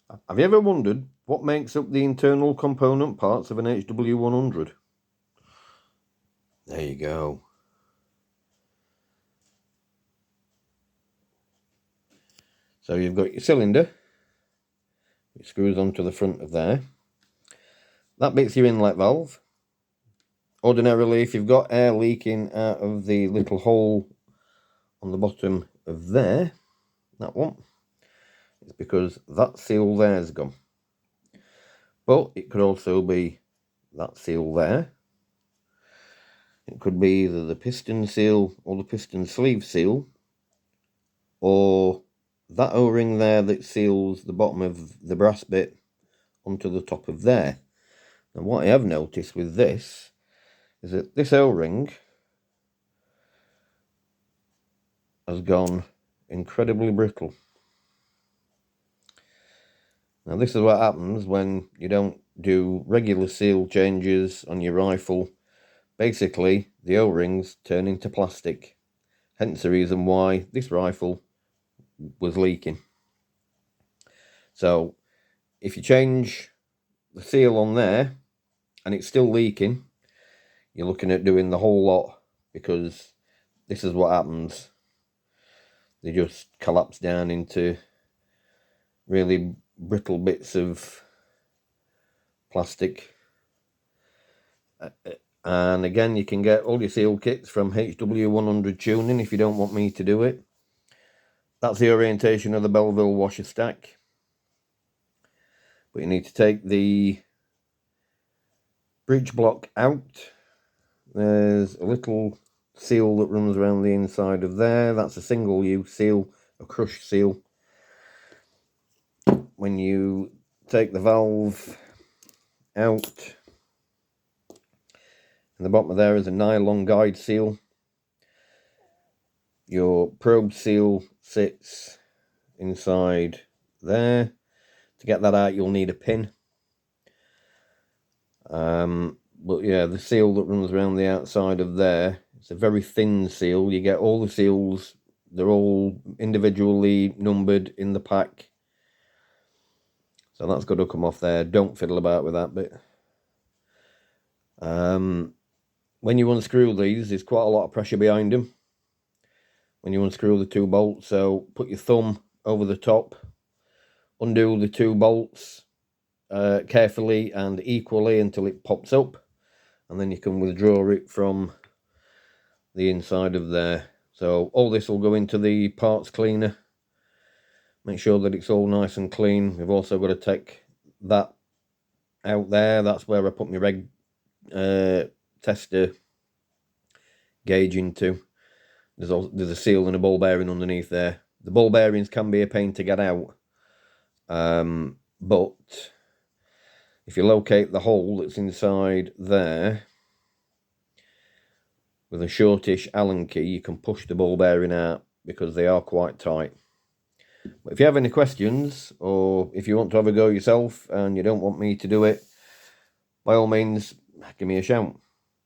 Have you ever wondered what makes up the internal component parts of an HW100? There you go. So you've got your cylinder. It screws onto the front of there. That bit's your inlet valve. Ordinarily, if you've got air leaking out of the little hole on the bottom of there, that one, it's because that seal there's gone. But it could also be that seal there. It could be either the piston seal or the piston sleeve seal, or that O-ring there that seals the bottom of the brass bit onto the top of there. And what I have noticed with this is that this O-ring has gone incredibly brittle. Now this is what happens when you don't do regular seal changes on your rifle. Basically, the O-rings turn into plastic. Hence the reason why this rifle was leaking. So if you change the seal on there and it's still leaking, you're looking at doing the whole lot, because this is what happens. They just collapse down into really brittle bits of plastic. And again, you can get all your seal kits from HW100 Tuning if you don't want me to do it. That's the orientation of the Belleville washer stack. But you need to take the breech block out. There's a little seal that runs around the inside of there. That's a single use seal, a crush seal. When you take the valve out, in the bottom of there is a nylon guide seal. Your probe seal sits inside there. To get that out, you'll need a pin. But yeah, the seal that runs around the outside of there, it's a very thin seal. You get all the seals, they're all individually numbered in the pack. So that's got to come off there. Don't fiddle about with that bit. When you unscrew these, there's quite a lot of pressure behind them when you unscrew the two bolts. So put your thumb over the top, undo the two bolts carefully and equally until it pops up, and then you can withdraw it from the inside of there. So all this will go into the parts cleaner. Make sure that it's all nice and clean. We've also got to take that out there. That's where I put my reg tester gauge into. There's a seal and a ball bearing underneath there. The ball bearings can be a pain to get out, but if you locate the hole that's inside there with a shortish Allen key, you can push the ball bearing out, because they are quite tight. But if you have any questions, or if you want to have a go yourself and you don't want me to do it, by all means, give me a shout.